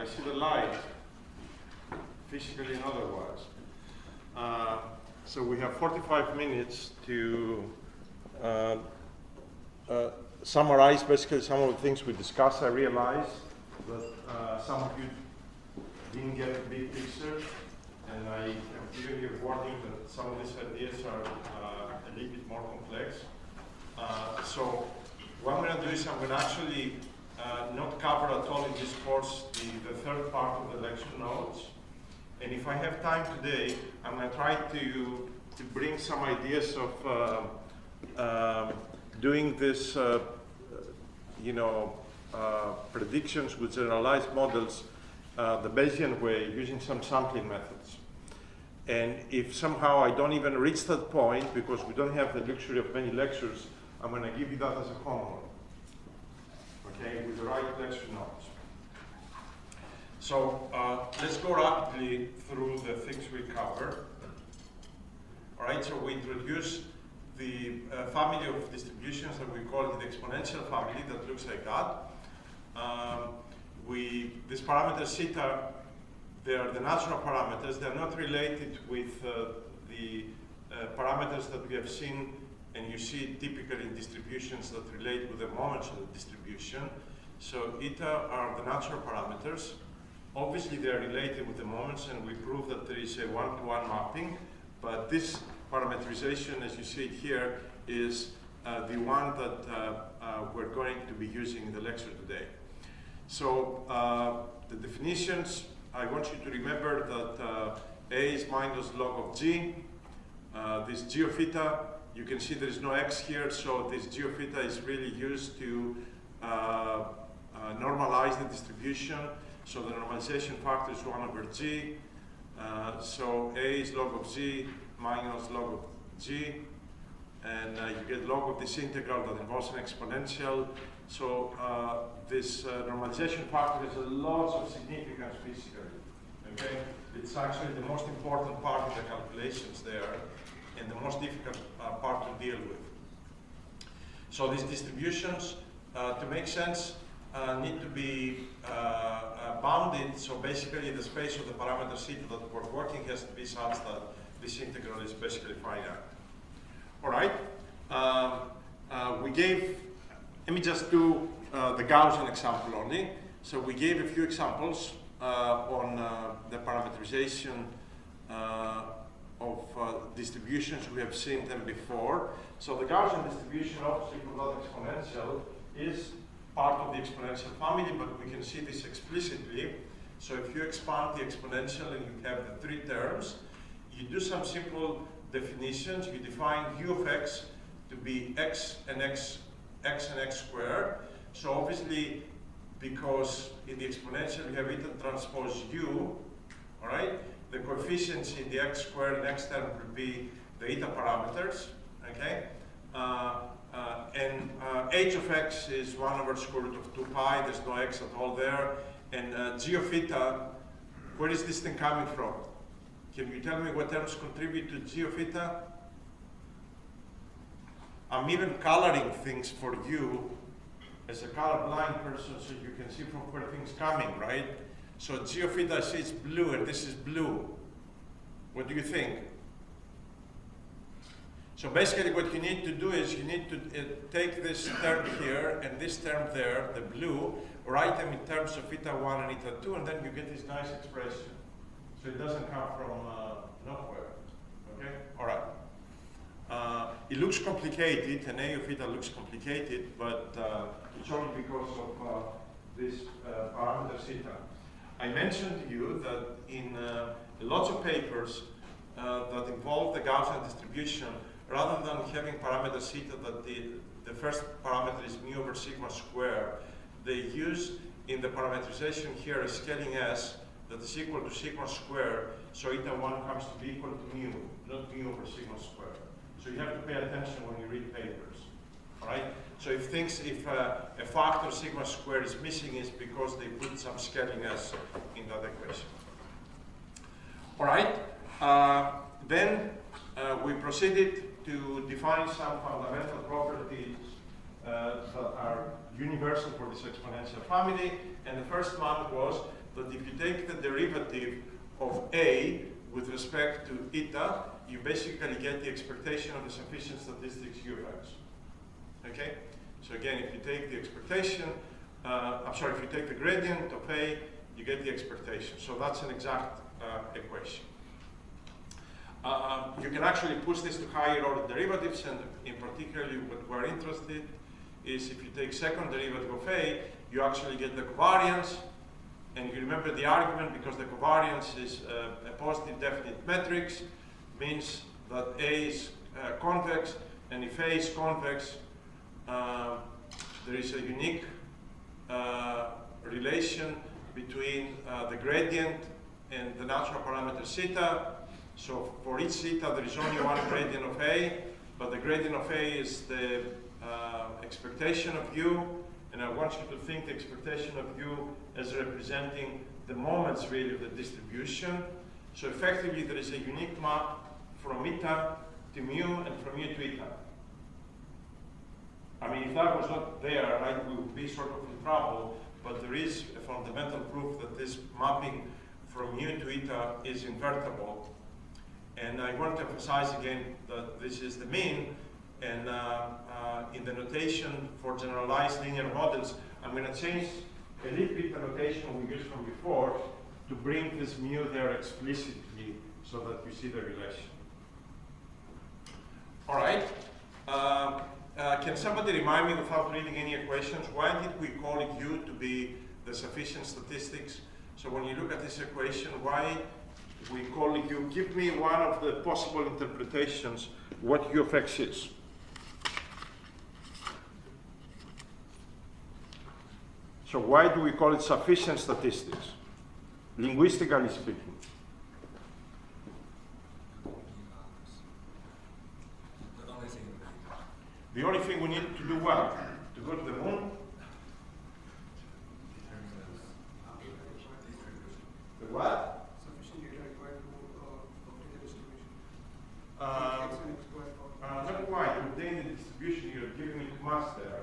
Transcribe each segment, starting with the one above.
I see the light, physically and otherwise. So we have 45 minutes to summarize basically some of the things we discussed. I realized that some of you didn't get the big picture, and I am giving you a warning that some of these ideas are a little bit more complex. So what I'm going to do is I'm going to actually not cover at all in this course the third part of the lecture notes. And if I have time today, I'm going to try to bring some ideas of doing this, predictions with generalized models the Bayesian way, using some sampling methods. And if somehow I don't even reach that point, because we don't have the luxury of many lectures, I'm going to give you that as a homework, okay, with the right lecture notes. So let's go rapidly through the things we covered. All right, so we introduce the family of distributions that we call the exponential family that looks like that. These parameters theta, they are the natural parameters. They're not related with the parameters that we have seen, and you see typically in distributions that relate with the moments of the distribution. So eta are the natural parameters. Obviously, they are related with the moments, and we prove that there is a one-to-one mapping. But this parameterization, as you see it here, is the one that we're going to be using in the lecture today. So the definitions, I want you to remember that A is minus log of G. This G of theta, you can see there is no X here, so this G of theta is really used to normalize the distribution. So the normalization factor is 1 over G. So A is log of G minus log of G. And you get log of this integral that involves an exponential. So this normalization factor has a lot of significance physically. Okay? It's actually the most important part of the calculations there, and the most difficult part to deal with. So these distributions, to make sense, need to be bounded. So basically the space of the parameter theta that we're working has to be such that this integral is basically finite. All right. Let me just do the Gaussian example only. So we gave a few examples on the parameterization of distributions. We have seen them before. So the Gaussian distribution, obviously for that exponential, is part of the exponential family, but we can see this explicitly. So if you expand the exponential and you have the three terms, you do some simple definitions. You define u of x to be x and x squared. So obviously, because in the exponential you have eta transpose u, all right? The coefficients in the x squared and x term will be the eta parameters, okay? And h of x is 1 over square root of 2 pi. There's no x at all there. And g of theta, where is this thing coming from? Can you tell me what terms contribute to g of theta? I'm even coloring things for you as a colorblind person so you can see from where things coming, right? So g of theta, I see it's blue, and this is blue. What do you think? So basically what you need to do is you need to take this term here and this term there, the blue, write them in terms of theta 1 and theta 2, and then you get this nice expression. So it doesn't come from nowhere, okay? All right. It looks complicated, and A of theta looks complicated, but it's only because of this parameter theta. I mentioned to you that in lots of papers that involve the Gaussian distribution, rather than having parameter theta that the first parameter is mu over sigma square, they use in the parameterization here a scaling s that is equal to sigma square, so eta 1 comes to be equal to mu, not mu over sigma square. So you have to pay attention when you read papers, all right? So if a factor sigma square is missing, it's because they put some scaling s in that equation. All right, then we proceeded to define some fundamental properties that are universal for this exponential family, and the first one was that if you take the derivative of A with respect to eta, you basically get the expectation of the sufficient statistics U of x. Okay? So again, if you take the expectation, if you take the gradient of A, you get the expectation. So that's an exact equation. You can actually push this to higher order derivatives, and in particularly what we're interested is if you take second derivative of A, you actually get the covariance. And you remember the argument, because the covariance is a positive definite matrix, means that A is convex, and if A is convex, there is a unique relation between the gradient and the natural parameter theta. So for each theta, there is only one gradient of A, but the gradient of A is the expectation of U, and I want you to think the expectation of U as representing the moments really of the distribution. So effectively, there is a unique map from eta to mu and from mu to eta. I mean, if that was not there, right, we would be sort of in trouble, but there is a fundamental proof that this mapping from mu to eta is invertible. And I want to emphasize again that this is the mean, and in the notation for generalized linear models, I'm going to change a little bit the notation we used from before to bring this mu there explicitly so that you see the relation. All right. Can somebody remind me, without reading any equations, why did we call U to be the sufficient statistics? So when you look at this equation, why we call U? Give me one of the possible interpretations what U of x is. So why do we call it sufficient statistics, linguistically speaking? The only thing we need to do what? To go to the moon? The what? Sufficient data required to obtain the distribution. Not quite. To obtain the distribution, you're giving me too much there.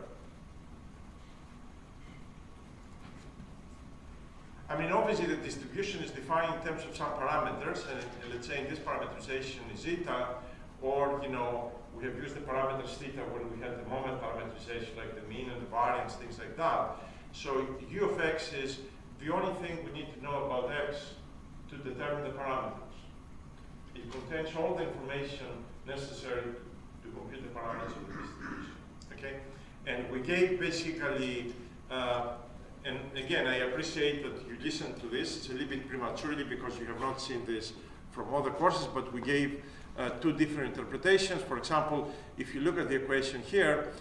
I mean, obviously the distribution is defined in terms of some parameters, and let's say in this parameterization is zeta, or, you know, we have used the parameters theta when we had the moment parameterization, like the mean and the variance, things like that. So U of x is the only thing we need to know about x to determine the parameters. It contains all the information necessary to compute the parameters of the distribution. Okay? And we gave basically, and again, I appreciate that you listened to this. It's a little bit prematurely because you have not seen this from other courses, but we gave two different interpretations. For example, if you look at the equation here,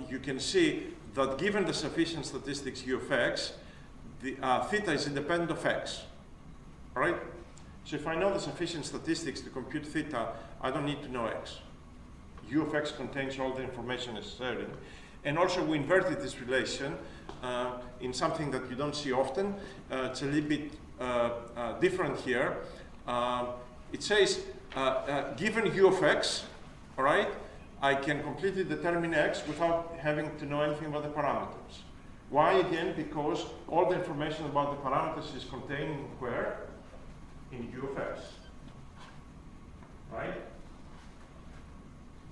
you can see that given the sufficient statistics U of x, the theta is independent of x. All right? So if I know the sufficient statistics to compute theta, I don't need to know x. U of x contains all the information necessary. And also we inverted this relation in something that you don't see often. It's a little bit different here. It says, given U of x, all right, I can completely determine x without having to know anything about the parameters. Why again? Because all the information about the parameters is contained where? In U of x, right?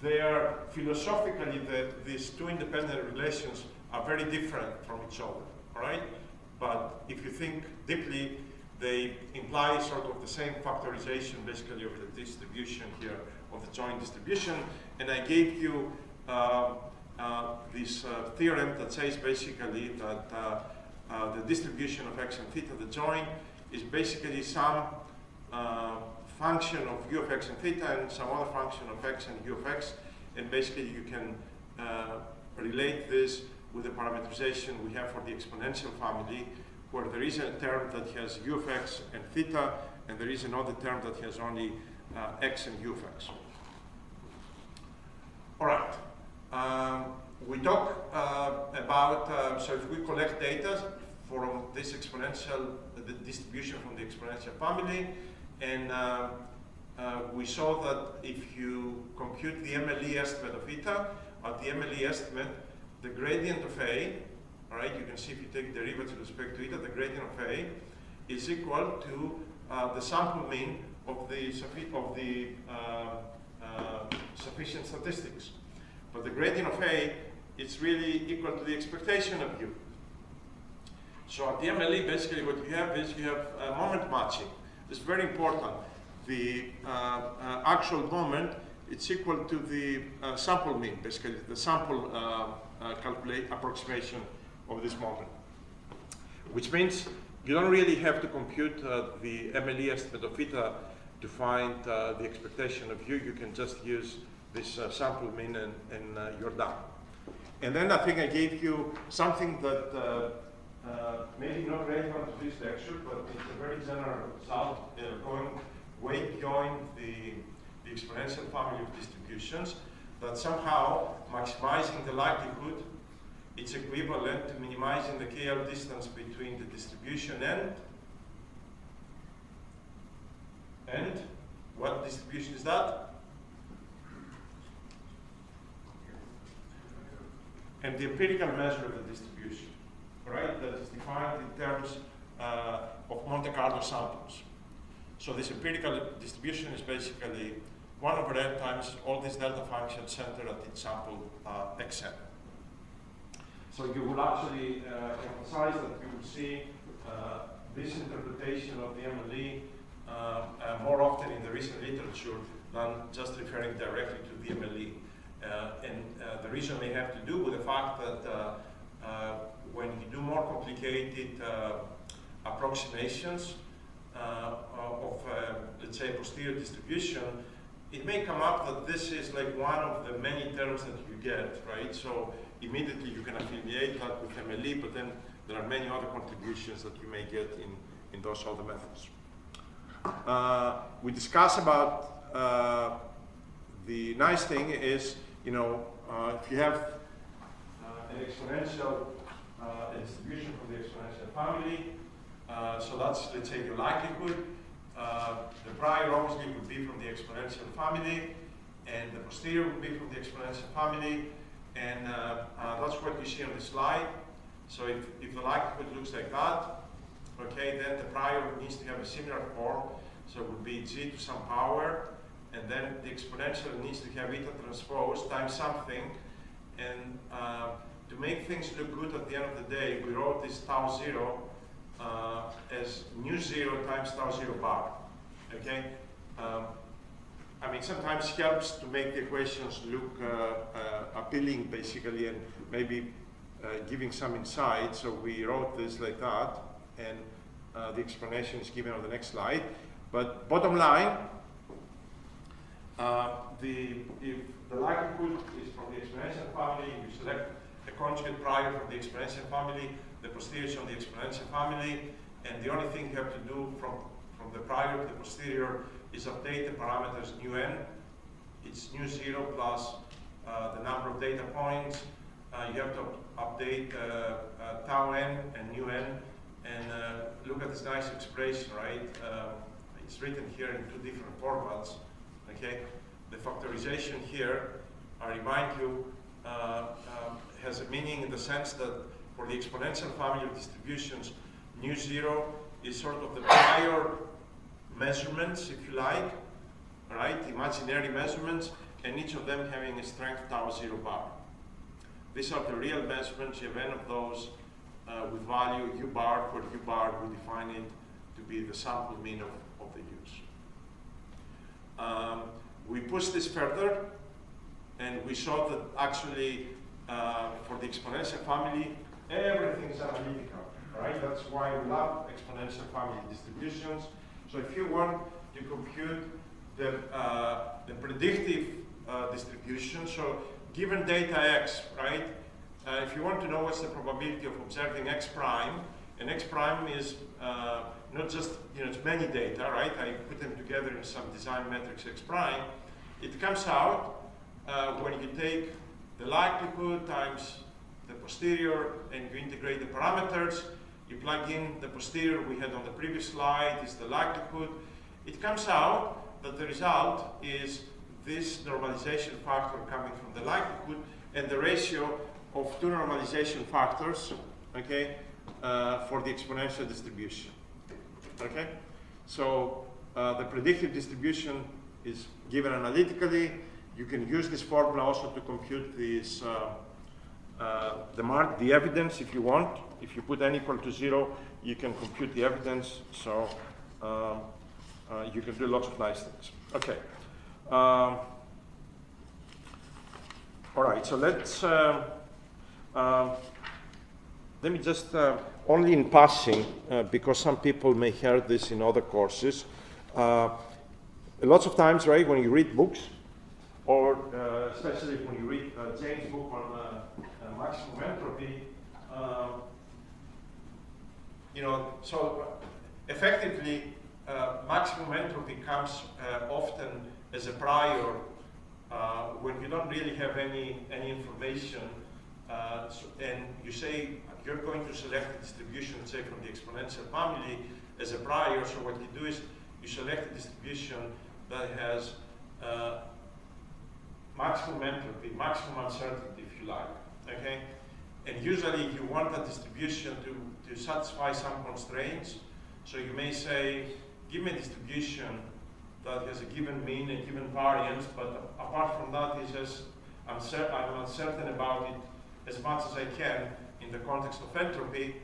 They are philosophically, these two independent relations are very different from each other, all right? But if you think deeply, they imply sort of the same factorization, basically, of the distribution here, of the joint distribution. And I gave you this theorem that says basically that the distribution of x and theta, the joint, is basically some function of U of x and theta and some other function of x and U of x. And basically you can relate this with the parameterization we have for the exponential family, where there is a term that has U of x and theta, and there is another term that has only x and U of x. All right. We talk about, so if we collect data from this exponential, the distribution from the exponential family, and we saw that if you compute the MLE estimate of eta, at the MLE estimate, the gradient of A all right, you can see if you take derivative with respect to eta, the gradient of A is equal to the sample mean of the sufficient statistics. But the gradient of A is really equal to the expectation of U. So at the MLE, basically what you have is you have moment matching. It's very important. The actual moment, it's equal to the sample mean, basically the sample approximation of this moment. Which means you don't really have to compute the MLE estimate of eta to find the expectation of U. You can just use this sample mean and you're done. And then I think I gave you something that maybe not relevant to this lecture, but it's a very general result going way beyond the exponential family of distributions, that somehow maximizing the likelihood it's equivalent to minimizing the KL distance between the distribution and what distribution is that? And the empirical measure of the distribution, right? That is defined in terms of Monte Carlo samples. So this empirical distribution is basically 1 over n times all these delta functions centered at each sample xn. So you will actually emphasize that you will see this interpretation of the MLE more often in the recent literature than just referring directly to the MLE. And the reason may have to do with the fact that when you do more complicated approximations of, let's say, posterior distribution, it may come up that this is like one of the many terms that you get, right? So immediately you can affiliate that with MLE, but then there are many other contributions that you may get in those other methods. We discuss about the nice thing is, you know, if you have an exponential distribution from the exponential family, so that's, let's say, your likelihood. The prior obviously would be from the exponential family, and the posterior would be from the exponential family, and that's what you see on the slide. So if the likelihood looks like that, okay, then the prior needs to have a similar form, so it would be g to some power, and then the exponential needs to have eta transpose times something, and to make things look good at the end of the day, we wrote this tau 0 as nu 0 times tau 0 bar, okay? I mean, sometimes helps to make the equations look appealing, basically, and maybe giving some insight. So we wrote this like that, and the explanation is given on the next slide. But bottom line, if the likelihood is from the exponential family, you select a conjugate prior from the exponential family, the posterior is from the exponential family, and the only thing you have to do from the prior to the posterior is update the parameters nu n. It's nu 0 plus the number of data points. You have to update tau n and nu n, and look at this nice expression, right? It's written here in 2 different formats, okay? The factorization here, I remind you, has a meaning in the sense that for the exponential family of distributions, nu 0 is sort of the prior measurements, if you like, right? Imaginary measurements, and each of them having a strength tau 0 bar. These are the real measurements. You have n of those with value u bar, where u bar we define it to be the sample mean of the u's. We pushed this further, and we saw that actually for the exponential family, everything is analytical, right? That's why we love exponential family distributions. So if you want to compute the predictive distribution, so given data x, right? If you want to know what's the probability of observing x prime, and x prime is not just, you know, it's many data, right? I put them together in some design matrix x prime. It comes out when you take the likelihood times the posterior and you integrate the parameters. You plug in the posterior we had on the previous slide, is the likelihood. It comes out that the result is this normalization factor coming from the likelihood, and the ratio of 2 normalization factors okay, for the exponential distribution. Okay, so the predictive distribution is given analytically. You can use this formula also to compute this the evidence if you want. If you put n equal to 0, you can compute the evidence. So you can do lots of nice things. Okay. All right. So let's. Let me just, only in passing, because some people may hear this in other courses, lots of times, right, when you read books, or especially when you read James' book on maximum entropy, you know, so effectively, maximum entropy comes often as a prior when you don't really have any information, and you say you're going to select a distribution, say from the exponential family as a prior. So what you do is you select a distribution that has maximum entropy, maximum uncertainty, if you like. Okay, and usually you want that distribution to satisfy some constraints. So you may say, give me a distribution that has a given mean and given variance, but apart from that, it's just I'm uncertain about it as much as I can in the context of entropy.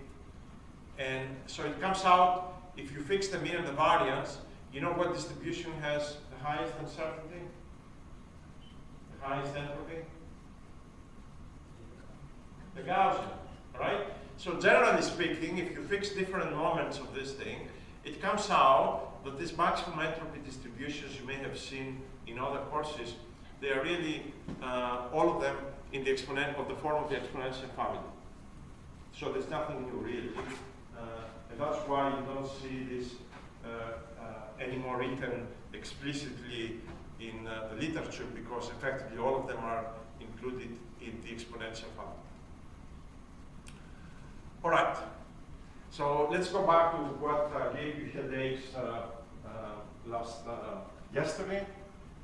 And so it comes out, if you fix the mean and the variance, you know what distribution has the highest uncertainty? The highest entropy? The Gaussian, right? So generally speaking, if you fix different moments of this thing, it comes out that these maximum entropy distributions you may have seen in other courses, they are really, all of them in the the form of the exponential family. So there's nothing new really. And that's why you don't see this anymore written explicitly in the literature, because effectively all of them are included in the exponential family. All right. So let's go back to what gave you headaches yesterday,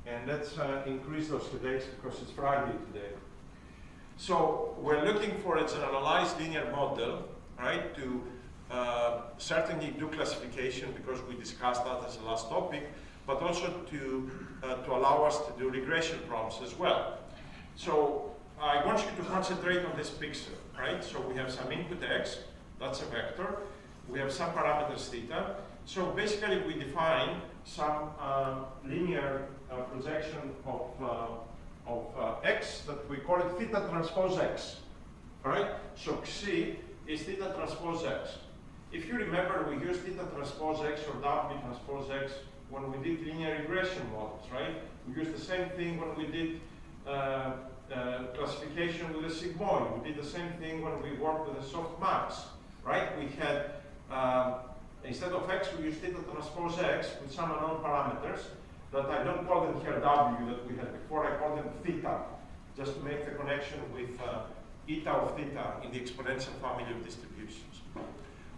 and let's increase those headaches because it's Friday today. So we're looking for a generalized linear model, right, to certainly do classification because we discussed that as the last topic, but also to allow us to do regression problems as well. So I want you to concentrate on this picture, right? So we have some input x, that's a vector. We have some parameters theta. So basically we define some linear projection of x that we call it theta transpose x, all right? So xi is theta transpose x. If you remember, we used theta transpose x or W transpose x when we did linear regression models, right? We used the same thing when we did classification with a sigmoid. We did the same thing when we worked with a softmax, right? We had, instead of x, we used theta transpose x with some unknown parameters that I don't call them here W that we had before, I call them theta, just to make the connection with eta of theta in the exponential family of distributions.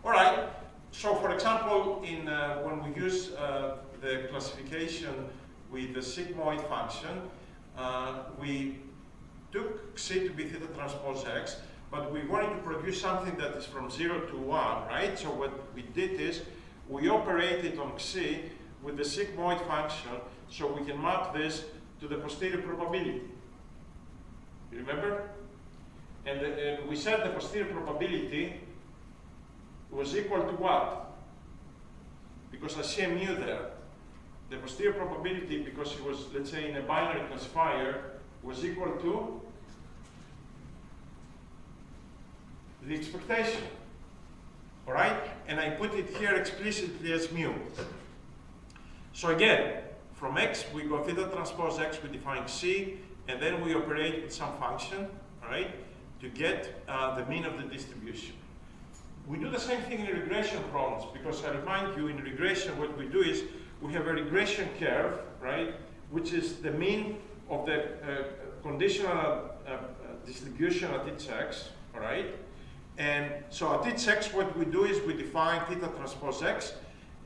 All right, so for example, in when we use the classification with the sigmoid function, we took xi to be theta transpose x, but we wanted to produce something that is from 0 to 1, right? So what we did is we operated on xi with the sigmoid function, so we can map this to the posterior probability. You remember? And we said the posterior probability was equal to what? Because I see a mu there. The posterior probability, because it was, let's say, in a binary classifier, was equal to the expectation. All right? And I put it here explicitly as mu. So again, from x, we go theta transpose x, we define xi, and then we operate with some function, all right, to get the mean of the distribution. We do the same thing in regression problems, because I remind you, in regression, what we do is we have a regression curve, right, which is the mean of the conditional distribution at each x, all right? And so at each x, what we do is we define theta transpose x,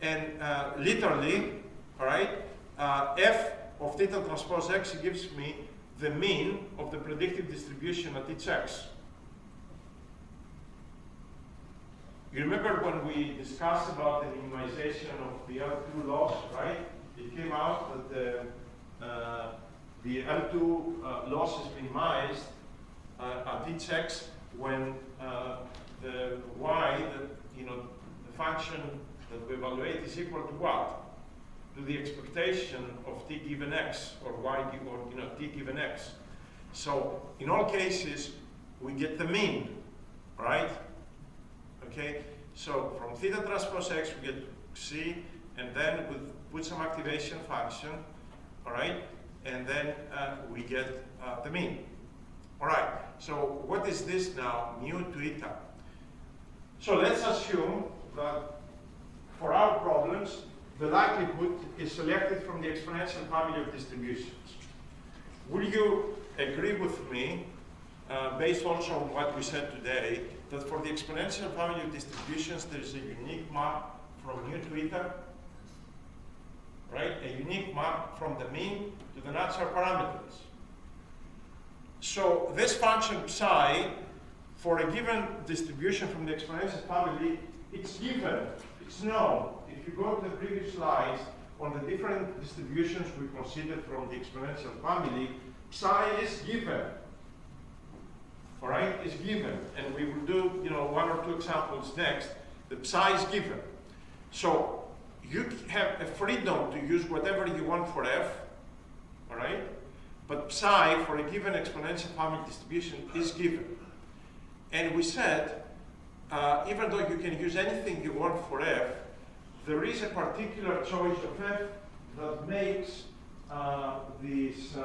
and literally, all right, f of theta transpose x gives me the mean of the predictive distribution at each x. You remember when we discussed about the minimization of the L2 loss, right? It came out that the L2 loss is minimized at each x when the y, the function that we evaluate is equal to what? To the expectation of t given x, or y or t given x. So in all cases, we get the mean, right? Okay, so from theta transpose x, we get c, and then we put some activation function, all right? And then we get the mean. All right, so what is this now, mu to eta? So let's assume that for our problems, the likelihood is selected from the exponential family of distributions. Would you agree with me, based also on what we said today, that for the exponential family of distributions, there is a unique map from mu to eta? Right? A unique map from the mean to the natural parameters. So this function psi, for a given distribution from the exponential family, it's given, it's known. If you go to the previous slides, on the different distributions we considered from the exponential family, psi is given. All right, is given. And we will do, one or two examples next. The psi is given. So you have a freedom to use whatever you want for f, all right? But psi for a given exponential family distribution is given. And we said, even though you can use anything you want for f, there is a particular choice of f that makes these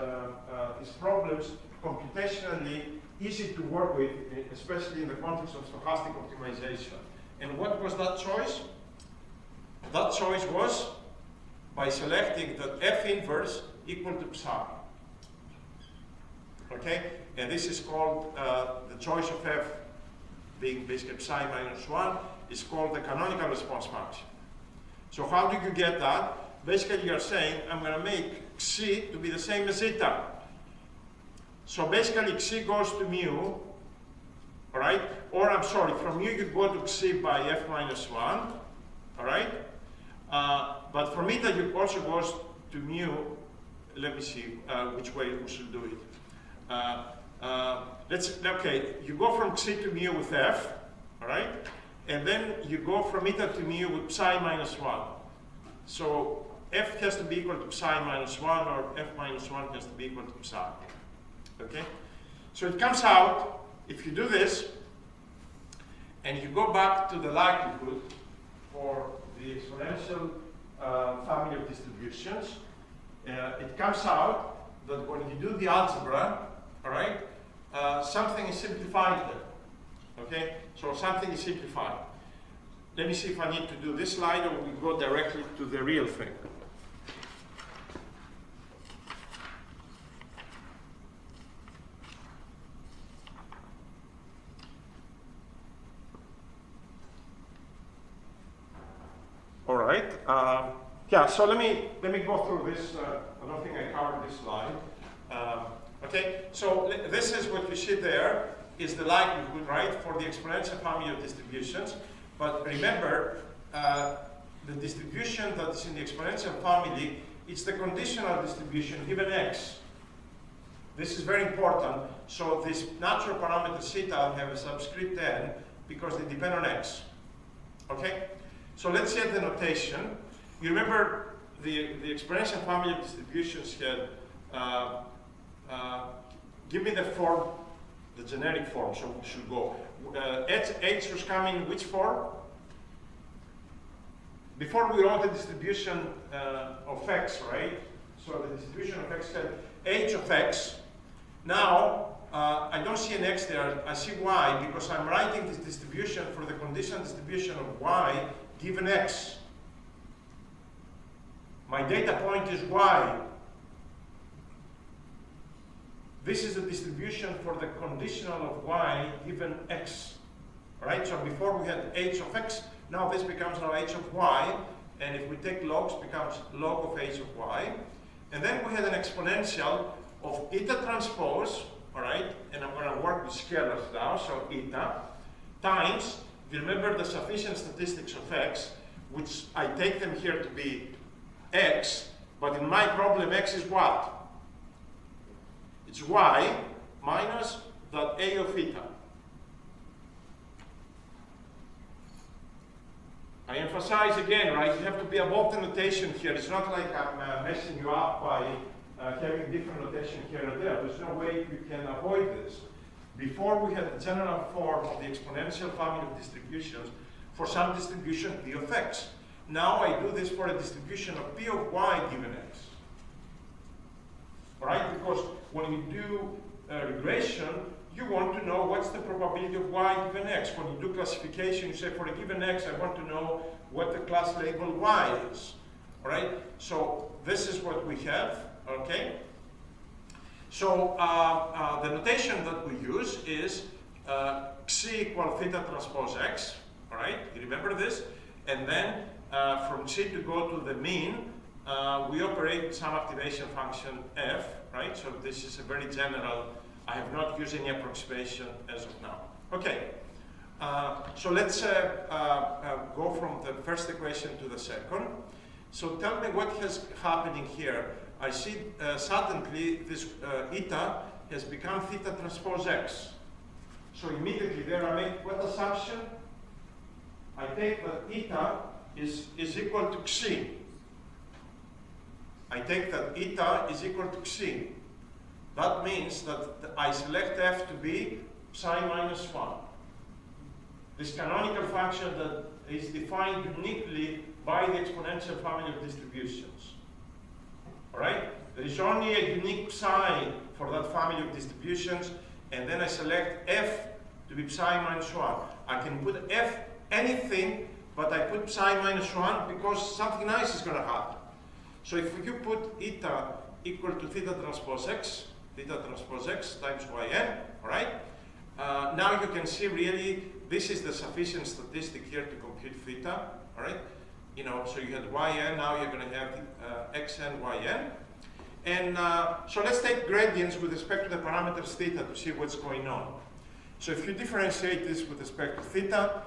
problems computationally easy to work with, especially in the context of stochastic optimization. And what was that choice? That choice was by selecting that f inverse equal to psi. Okay? And this is called, the choice of f being basically psi minus 1, is called the canonical response function. So how do you get that? Basically you're saying, I'm going to make xi to be the same as eta. So basically xi goes to mu, all right? Or I'm sorry, from mu you go to xi by f minus 1, all right? But from eta you also goes to mu, let me see which way we should do it. Okay, you go from xi to mu with f, all right? And then you go from eta to mu with psi minus 1. So f has to be equal to psi minus 1, or f minus 1 has to be equal to psi. Okay? So it comes out, if you do this, and you go back to the likelihood for the exponential family of distributions, it comes out that when you do the algebra, all right, something is simplified there. Okay? So something is simplified. Let me see if I need to do this slide, or we go directly to the real thing. All right. Yeah. So let me go through this. I don't think I covered this slide. Okay. So this is what you see there is the likelihood, right, for the exponential family of distributions. But remember, the distribution that is in the exponential family, it's the conditional distribution given x. This is very important. So this natural parameter theta have a subscript n because they depend on x. Okay. So let's set the notation. You remember the exponential family of distributions had, give me the form, the generic form, so we should go. H was coming in which form? Before we wrote the distribution of x, right? So the distribution of x had h of x. Now, I don't see an x there, I see y, because I'm writing this distribution for the conditional distribution of y given x. My data point is y. This is the distribution for the conditional of y given x. Right? So before we had h of x, now this becomes now h of y, and if we take logs, it becomes log of h of y. And then we had an exponential of eta transpose, all right, and I'm going to work with scalars now, so eta, times you remember the sufficient statistics of x, which I take them here to be x, but in my problem x is what? It's y minus that a of theta. I emphasize again, right, you have to be above the notation here. It's not like I'm messing you up by having different notation here or there. There's no way you can avoid this. Before we had the general form of the exponential family of distributions for some distribution p of x. Now I do this for a distribution of p of y given x. All right, because when you do regression, you want to know what's the probability of y given x. When you do classification, you say for a given x, I want to know what the class label y is. All right, so this is what we have, okay? So the notation that we use is xi equal theta transpose x, all right? You remember this? And then from xi to go to the mean, we operate some activation function f, right? So this is a very general, I have not used any approximation as of now. Okay, so let's go from the first equation to the second. So tell me what is happening here. I see suddenly this eta has become theta transpose x. So immediately there I make what assumption? I take that eta is equal to xi. I take that eta is equal to xi. That means that I select f to be psi minus 1. This canonical function that is defined uniquely by the exponential family of distributions. All right? There is only a unique psi for that family of distributions, and then I select f to be psi minus 1. I can put f anything, but I put psi minus 1 because something nice is going to happen. So if you put eta equal to theta transpose x times yn, all right? Now you can see really this is the sufficient statistic here to compute theta, all right? You know, so you had yn, now you're going to have xn, yn. And so let's take gradients with respect to the parameters theta to see what's going on. So if you differentiate this with respect to theta,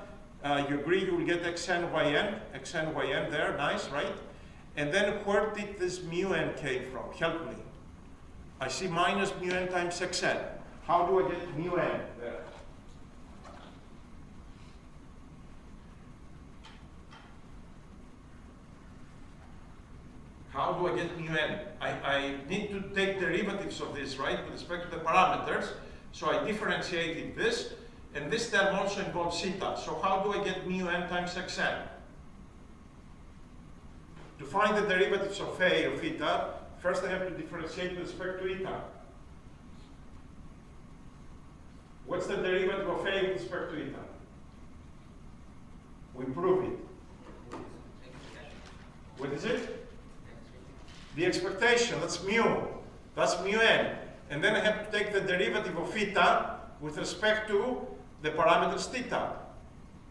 you agree you will get xn, yn there, nice, right? And then where did this mu n came from? Help me. I see minus mu n times xn. How do I get mu n there? How do I get mu n? I need to take derivatives of this, right, with respect to the parameters. So I differentiated this, and this term also involves theta. So how do I get mu n times xn? To find the derivatives of a of theta, first I have to differentiate with respect to eta. What's the derivative of a with respect to eta? We prove it. What is it? The expectation, that's mu. That's mu n. And then I have to take the derivative of eta with respect to the parameters theta.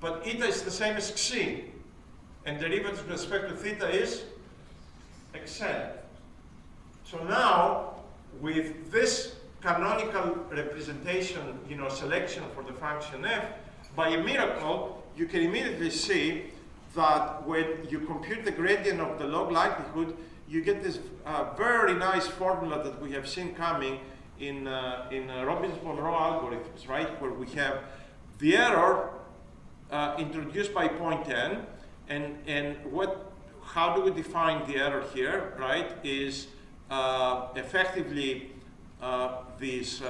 But eta is the same as xi. And derivative with respect to theta is xn. So now, with this canonical representation, you know, selection for the function f, by a miracle, you can immediately see that when you compute the gradient of the log likelihood, you get this very nice formula that we have seen coming in Robinson-Monroe algorithms, right? Where we have the error introduced by point n, and how do we define the error here, right? Is effectively this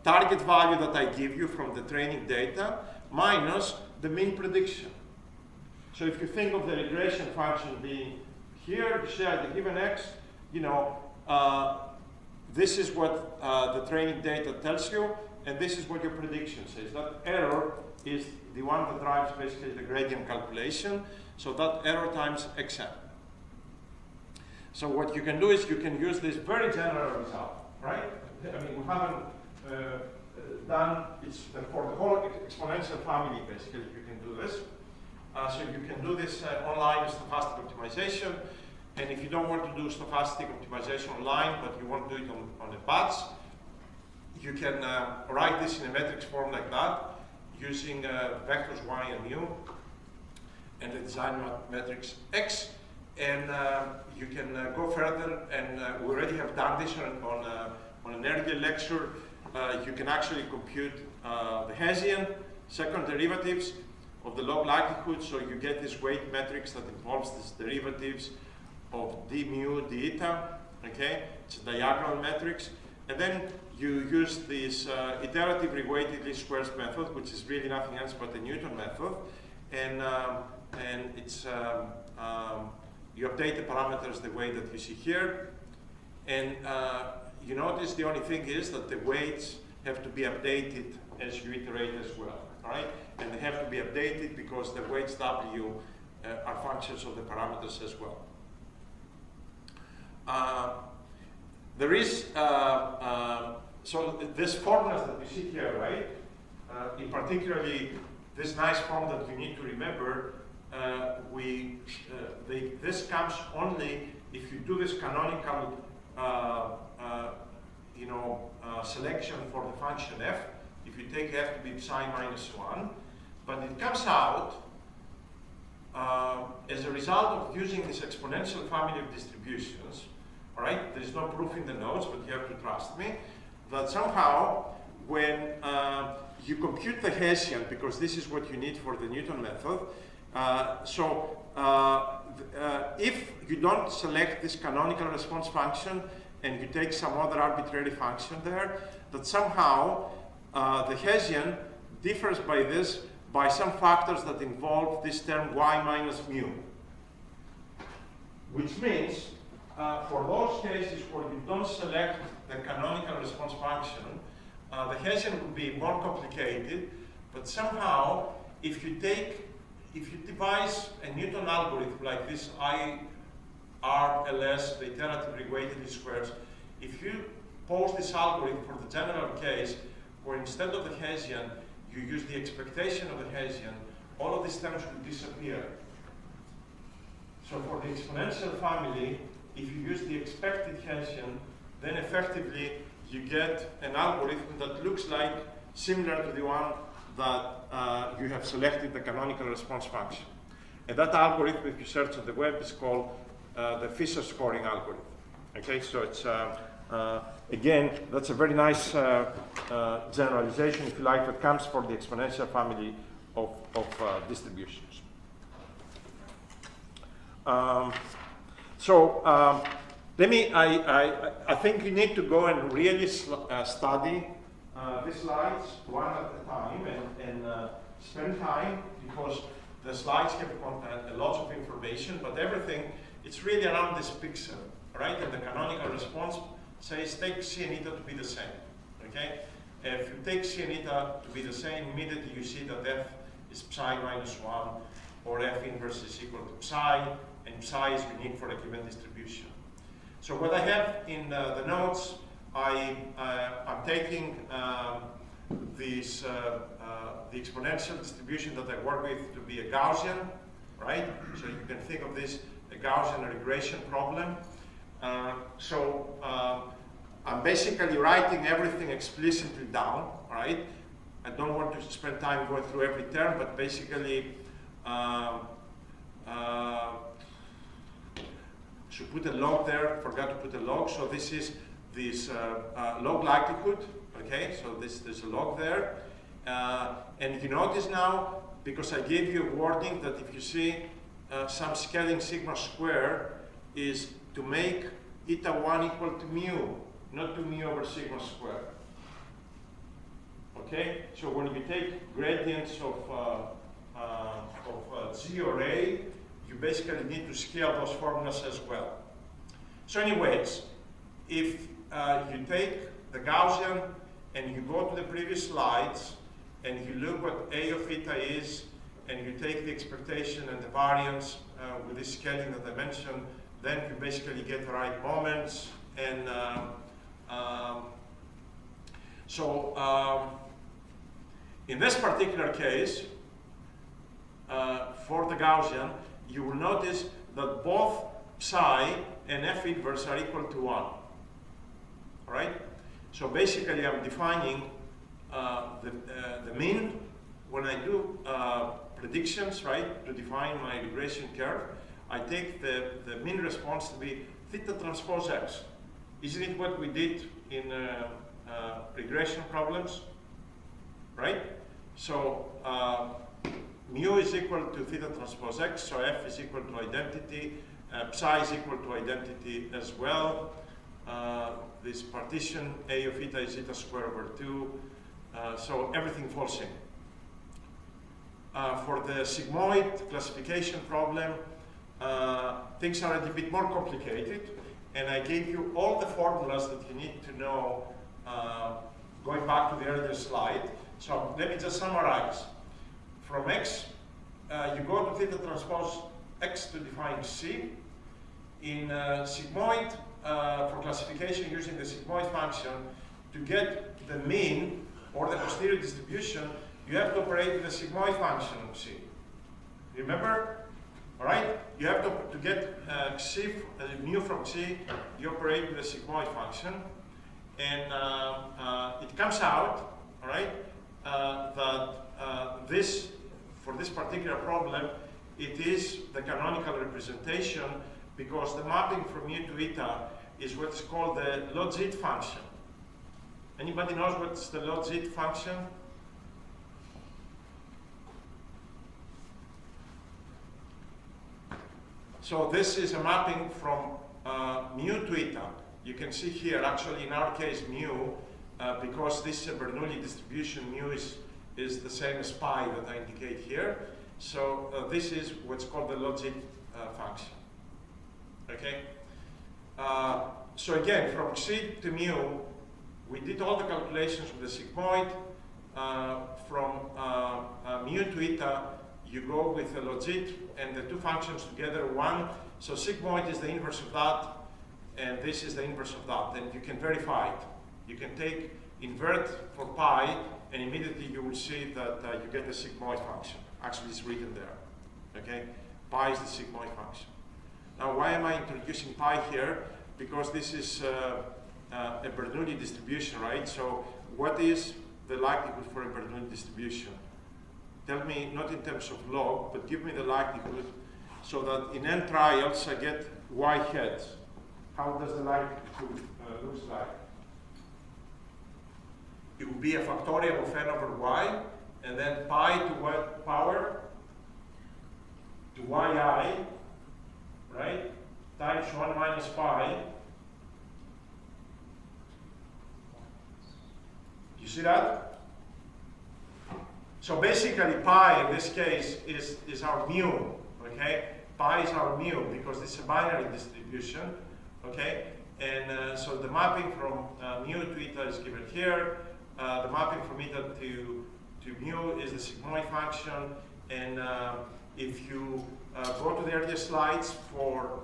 target value that I give you from the training data minus the mean prediction. So if you think of the regression function being here, you say at the given x, you know, this is what the training data tells you, and this is what your prediction says. That error is the one that drives basically the gradient calculation. So that error times xn. So what you can do is you can use this very general result, right? I mean, we haven't done, it's for the whole exponential family, basically, you can do this. So you can do this online with stochastic optimization. And if you don't want to do stochastic optimization online, but you want to do it on a batch, you can write this in a matrix form like that. using vectors y and mu and the design matrix X. And you can go further, and we already have done this on an earlier lecture. You can actually compute the Hessian second derivatives of the log likelihood, so you get this weight matrix that involves these derivatives of d mu, d eta, okay? It's a diagonal matrix. And then you use this iterative reweighted least squares method, which is really nothing else but the Newton method. And it's, you update the parameters the way that you see here. And you notice the only thing is that the weights have to be updated as you iterate as well, all right? And they have to be updated because the weights W are functions of the parameters as well. There is, so this formulas that we see here, right? In particularly, this nice form that you need to remember, this comes only if you do this canonical selection for the function f, if you take f to be psi minus 1, but it comes out as a result of using this exponential family of distributions, all right? There is no proof in the notes, but you have to trust me, that somehow when you compute the Hessian, because this is what you need for the Newton method, if you don't select this canonical response function and you take some other arbitrary function there, that somehow the Hessian differs by some factors that involve this term y minus mu. Which means, for those cases where you don't select the canonical response function, the Hessian would be more complicated, but somehow, if you devise a Newton algorithm like this IRLS, the iterative reweighted squares, if you pose this algorithm for the general case, where instead of the Hessian, you use the expectation of the Hessian, all of these terms will disappear. So for the exponential family, if you use the expected Hessian, then effectively you get an algorithm that looks like similar to the one that you have selected the canonical response function. And that algorithm, if you search on the web, is called the Fisher scoring algorithm. Okay, so it's, again, that's a very nice generalization, if you like, that comes from the exponential family of distributions. Let me, I think you need to go and really study these slides one at a time and spend time, because the slides have a lot of information, but everything, it's really around this pixel, right? And the canonical response says take C and eta to be the same, okay? If you take C and eta to be the same, immediately you see that f is psi minus 1, or f inverse is equal to psi, and psi is unique for a given distribution. So what I have in the notes, I'm taking the exponential distribution that I work with to be a Gaussian, right? So you can think of this a Gaussian regression problem. I'm basically writing everything explicitly down, right? I don't want to spend time going through every term, but basically, should put a log there, forgot to put a log. So this is this log likelihood, okay? So there's a log there. And you notice now, because I gave you a warning that if you see some scaling sigma square is to make eta 1 equal to mu, not to mu over sigma square. Okay? So when you take gradients of G or A, you basically need to scale those formulas as well. So anyways, if you take the Gaussian and you go to the previous slides and you look what A of eta is, and you take the expectation and the variance with this scaling that I mentioned, then you basically get the right moments. And in this particular case, for the Gaussian, you will notice that both psi and f inverse are equal to 1. All right? So basically, I'm defining the mean when I do predictions, right, to define my regression curve, I take the mean response to be theta transpose x. Isn't it what we did in regression problems, right? So mu is equal to theta transpose x, so f is equal to identity, psi is equal to identity as well. This partition A of eta is eta squared over 2, so everything falls in. For the sigmoid classification problem, things are a little bit more complicated, and I gave you all the formulas that you need to know going back to the earlier slide. So let me just summarize. From x, you go to theta transpose x to define C. In sigmoid, for classification using the sigmoid function, to get the mean or the posterior distribution, you have to operate with the sigmoid function of C. Remember? All right? You have to get mu from C, you operate with the sigmoid function. And it comes out, all right, that for this particular problem, it is the canonical representation because the mapping from mu to eta is what's called the logit function. Anybody knows what's the logit function? So this is a mapping from mu to eta. You can see here, actually in our case, mu, because this is a Bernoulli distribution, mu is the same as pi that I indicate here. So this is what's called the logit function. Okay? So again, from C to mu, we did all the calculations with the sigmoid. From mu to eta, you go with the logit and the two functions together, one. So sigmoid is the inverse of that, and this is the inverse of that. Then you can verify it. You can invert for pi, and immediately you will see that you get the sigmoid function. Actually, it's written there. Okay? Pi is the sigmoid function. Now, why am I introducing pi here? Because this is a Bernoulli distribution, right? So what is the likelihood for a Bernoulli distribution? Tell me, not in terms of log, but give me the likelihood so that in n trials I get y heads. How does the likelihood looks like? It will be a factorial of n over y, and then pi to what power? To yi, right? Times 1 minus pi. You see that? So basically, pi in this case is our mu, okay? Pi is our mu because this is a binary distribution, okay? And so the mapping from mu to eta is given here. The mapping from eta to mu is the sigmoid function. And if you go to the earlier slides for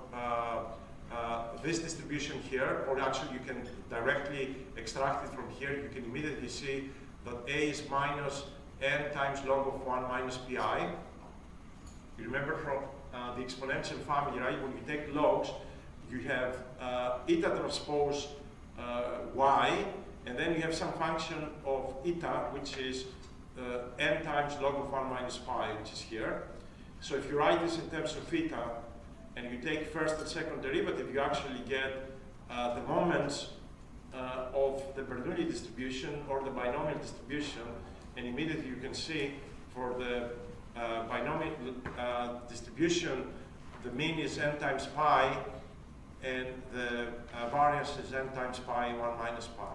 this distribution here, or actually you can directly extract it from here, you can immediately see that A is minus n times log of 1 minus pi. You remember from the exponential family, right? When you take logs, you have eta transpose y, and then you have some function of eta, which is n times log of 1 minus pi, which is here. So if you write this in terms of eta, and you take first and second derivative, you actually get the moments of the Bernoulli distribution or the binomial distribution, and immediately you can see for the binomial distribution, the mean is n times pi, and the variance is n times pi 1 minus pi.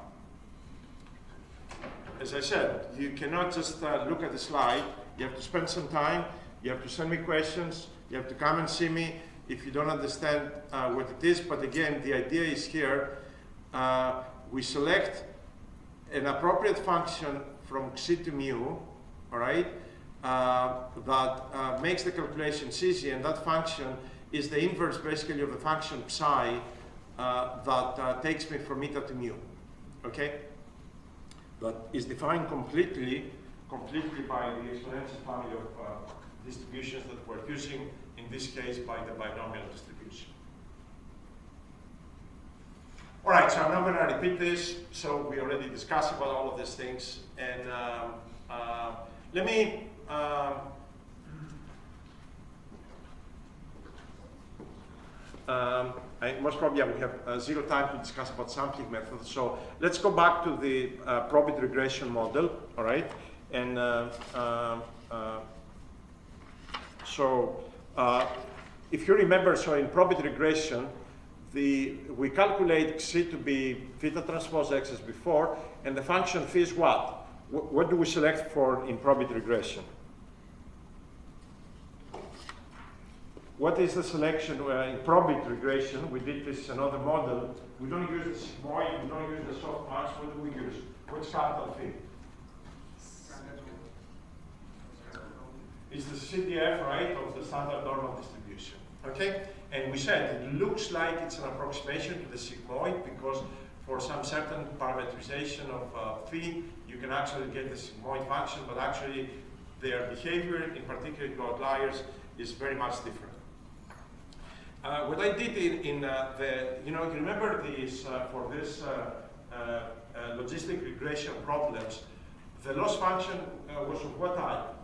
As I said, you cannot just look at the slide. You have to spend some time. You have to send me questions. You have to come and see me if you don't understand what it is. But again, the idea is here. We select an appropriate function from xi to mu, all right, that makes the calculations easy, and that function is the inverse basically of the function psi that takes me from eta to mu, okay? That is defined completely by the exponential family of distributions that we're using, in this case by the binomial distribution. All right, so I'm not going to repeat this. So we already discussed about all of these things, and Let me most probably I will have zero time to discuss about sampling methods. So let's go back to the Probit regression model, all right? And if you remember, so in Probit regression, we calculate xi to be theta transpose x as before, and the function phi is what? What do we select for in Probit regression? What is the selection in Probit regression? We did this another model. We don't use the sigmoid, we don't use the softmax. What do we use? What's capital phi? Is the CDF, right, of the standard normal distribution. Okay? And we said it looks like it's an approximation to the sigmoid because for some certain parameterization of phi, you can actually get the sigmoid function, but actually their behavior, in particular to outliers, is very much different. What I did in you remember this, for this logistic regression problems, the loss function was of what type?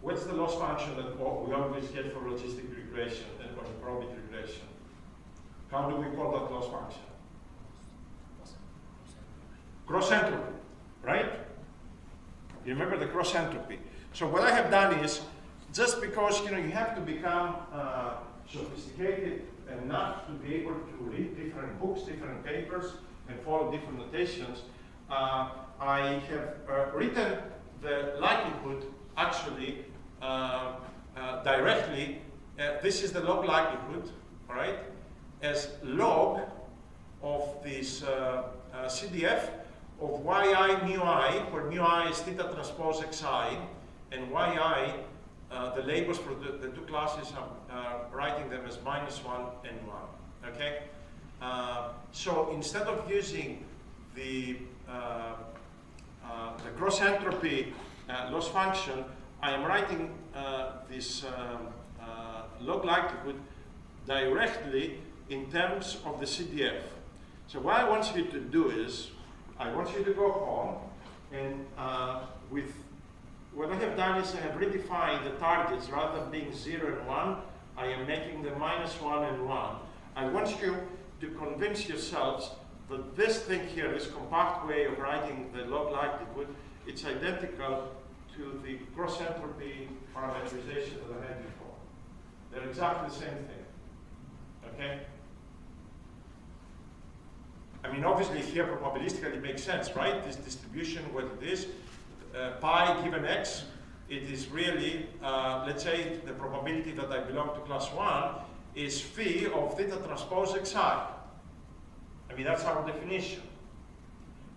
What's the loss function that we always get for logistic regression and for Probit regression? How do we call that loss function? Cross entropy, right? You remember the cross entropy. So what I have done is, just because you have to become sophisticated enough to be able to read different books, different papers, and follow different notations, I have written the likelihood actually directly. This is the log likelihood, all right, as log of this CDF of yi mu I, where mu I is theta transpose xi, and yi, the labels for the two classes, I'm writing them as -1 and 1, okay? So instead of using the cross entropy loss function, I am writing this log likelihood directly in terms of the CDF. So what I want you to do is, I want you to go home and with what I have done is I have redefined the targets. Rather than being 0 and 1, I am making them -1 and 1. I want you to convince yourselves that this thing here, this compact way of writing the log likelihood, it's identical to the cross entropy parameterization that I had before. They're exactly the same thing, okay? I mean, obviously here probabilistically it makes sense, right? This distribution, what it is, pi given x, it is really, let's say the probability that I belong to class 1 is phi of theta transpose xi. I mean, that's our definition.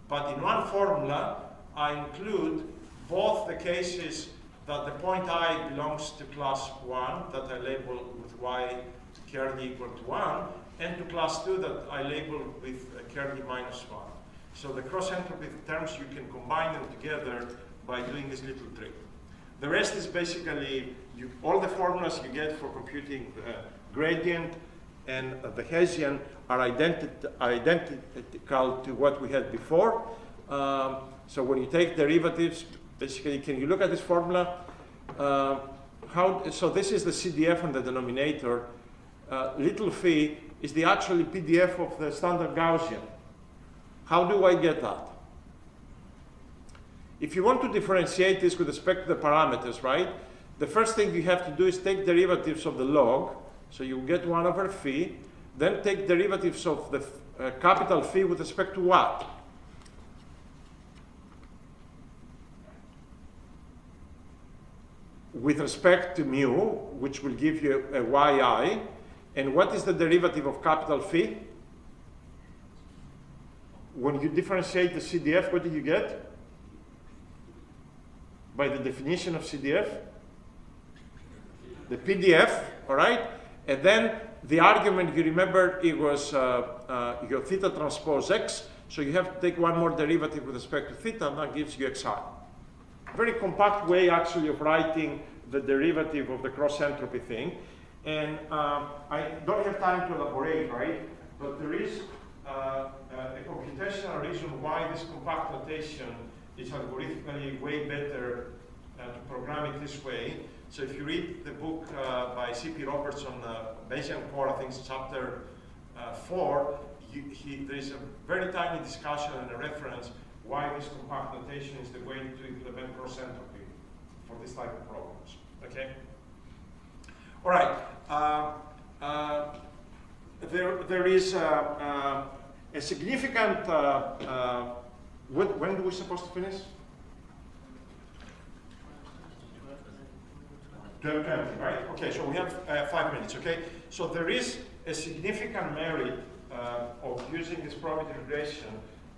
But in one formula, I include both the cases that the point I belongs to class 1, that I label with y curly equal to 1, and to class 2 that I label with curly -1. So the cross entropy terms, you can combine them together by doing this little trick. The rest is basically all the formulas you get for computing the gradient and the Hessian are identical to what we had before. So when you take derivatives, basically, can you look at this formula? So this is the CDF on the denominator. Little phi is the actually PDF of the standard Gaussian. How do I get that? If you want to differentiate this with respect to the parameters, right? The first thing you have to do is take derivatives of the log. So you get 1 over phi. Then take derivatives of the capital phi with respect to what? With respect to mu, which will give you a yi. And what is the derivative of capital phi? When you differentiate the CDF, what do you get? By the definition of CDF? The PDF, all right? And then the argument, you remember, it was your theta transpose x, so you have to take one more derivative with respect to theta, and that gives you xi. Very compact way, actually, of writing the derivative of the cross entropy thing. And I don't have time to elaborate, right? But there is a computational reason why this compact notation it's algorithmically way better to program it this way. So if you read the book by C.P. Robertson, Bayesian Core, I think it's chapter 4, there is a very tiny discussion and a reference why this compact notation is the way to implement cross entropy for this type of problems. Okay. All right. There is a significant. When do we supposed to finish? 12:20, right? Okay, so we have 5 minutes, okay? So there is a significant merit of using this Probit regression,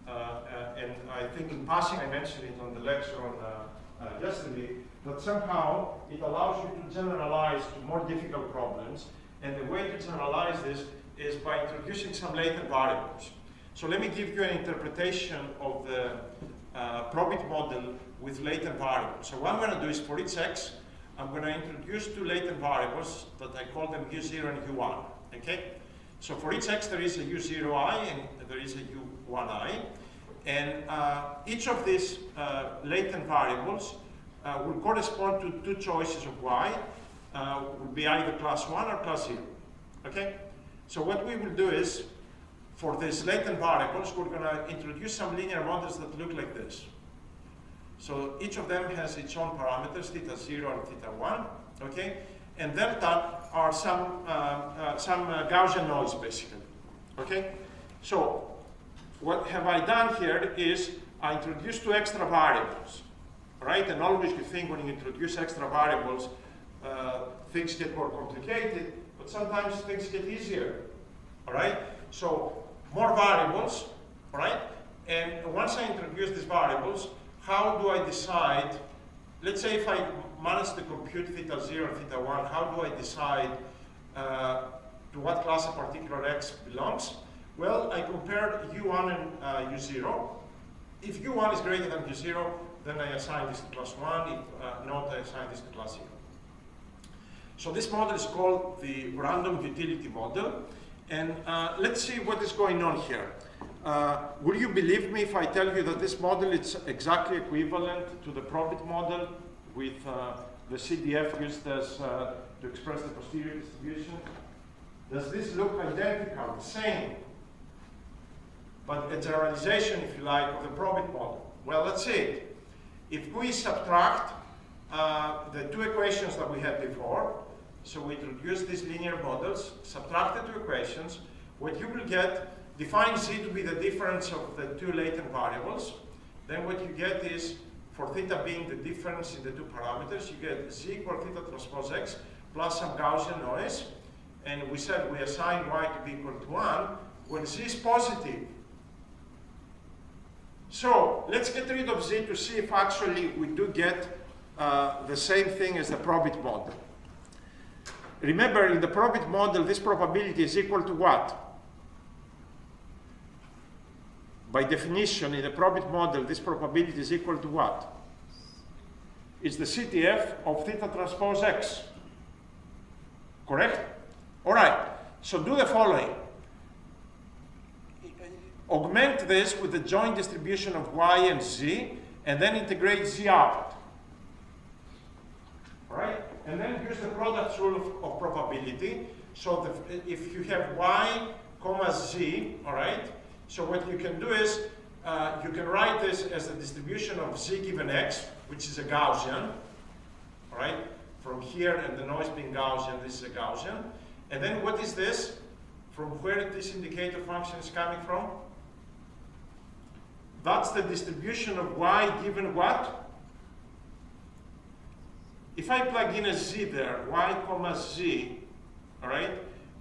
and I think in passing I mentioned it on the lecture on yesterday, that somehow it allows you to generalize to more difficult problems, and the way to generalize this is by introducing some latent variables. So let me give you an interpretation of the Probit model with latent variables. So what I'm going to do is for each x, I'm going to introduce 2 latent variables that I call them u0 and u1. Okay? So for each x there is a u0i and there is a u1i. And each of these latent variables will correspond to 2 choices of y. Will be either class 1 or class 0. Okay? So what we will do is, for these latent variables, we're going to introduce some linear models that look like this. So each of them has its own parameters, theta 0 and theta 1, okay? And delta are some Gaussian noise, basically, okay? So what have I done here is I introduced 2 extra variables, right? And always you think when you introduce extra variables, things get more complicated, but sometimes things get easier, all right? So more variables, all right? And once I introduce these variables, how do I decide, let's say if I manage to compute theta 0 and theta 1, how do I decide to what class a particular x belongs? Well, I compare u1 and u0. If u1 is greater than u0, then I assign this to class 1. If not, I assign this to class 0. So this model is called the random utility model. And let's see what is going on here. Will you believe me if I tell you that this model is exactly equivalent to the Probit model with the CDF used as to express the posterior distribution? Does this look identical, the same, but a generalization, if you like, of the Probit model? Well, let's see. If we subtract the 2 equations that we had before, so we introduce these linear models, subtract the 2 equations, what you will get, define z to be the difference of the 2 latent variables. Then what you get is, for theta being the difference in the 2 parameters, you get z equal theta transpose x plus some Gaussian noise. And we said we assign y to be equal to 1 when z is positive. So let's get rid of z to see if actually we do get the same thing as the Probit model. Remember, in the Probit model, this probability is equal to what? By definition, in the Probit model, this probability is equal to what? It's the CTF of theta transpose x. Correct? All right. So do the following. Augment this with the joint distribution of y and z, and then integrate z out. All right? And then use the product rule of probability. So if you have y comma z, all right, so what you can do is you can write this as the distribution of z given x, which is a Gaussian, all right? From here and the noise being Gaussian, this is a Gaussian. And then what is this? From where this indicator function is coming from? That's the distribution of y given what? If I plug in a z there, y comma z, all right,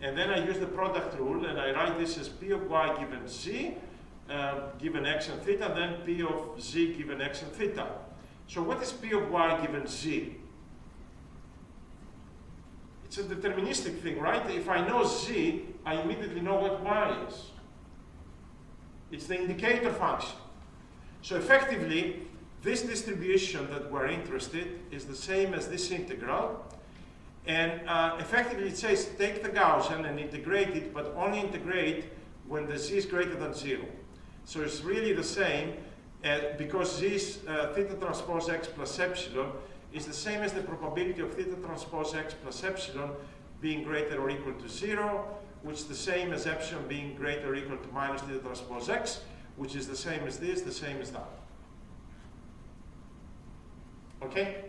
and then I use the product rule and I write this as p of y given z, given x and theta, then p of z given x and theta. So what is p of y given z? It's a deterministic thing, right? If I know z, I immediately know what y is. It's the indicator function. So effectively, this distribution that we're interested is the same as this integral. And effectively it says take the Gaussian and integrate it, but only integrate when the z is greater than 0. So it's really the same. because this theta transpose x plus epsilon is the same as the probability of theta transpose x plus epsilon being greater or equal to 0, which is the same as epsilon being greater or equal to minus theta transpose x, which is the same as this, the same as that. Okay?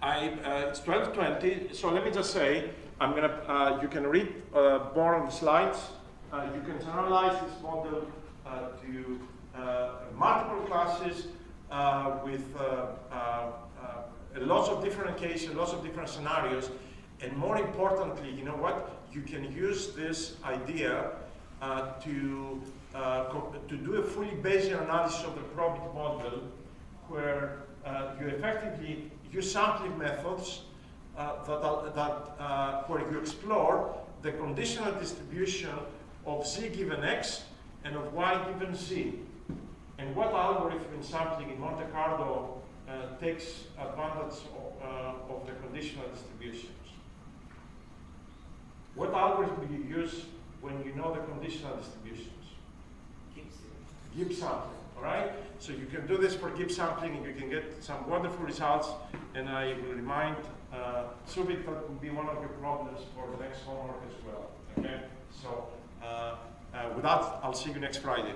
It's 12:20, so let me just say, you can read more on the slides. You can generalize this model to multiple classes with lots of different cases, lots of different scenarios, and more importantly, you know what? You can use this idea to do a fully Bayesian analysis of the Probit model, where you effectively use sampling methods where you explore the conditional distribution of z given x and of y given z, and what algorithm in sampling in Monte Carlo takes advantage of the conditional distributions. What algorithm do you use when you know the conditional distributions? Gibbs sampling, all right? So you can do this for Gibbs sampling and you can get some wonderful results, and I will remind Subit that will be one of your problems for the next homework as well, okay? So with that, I'll see you next Friday.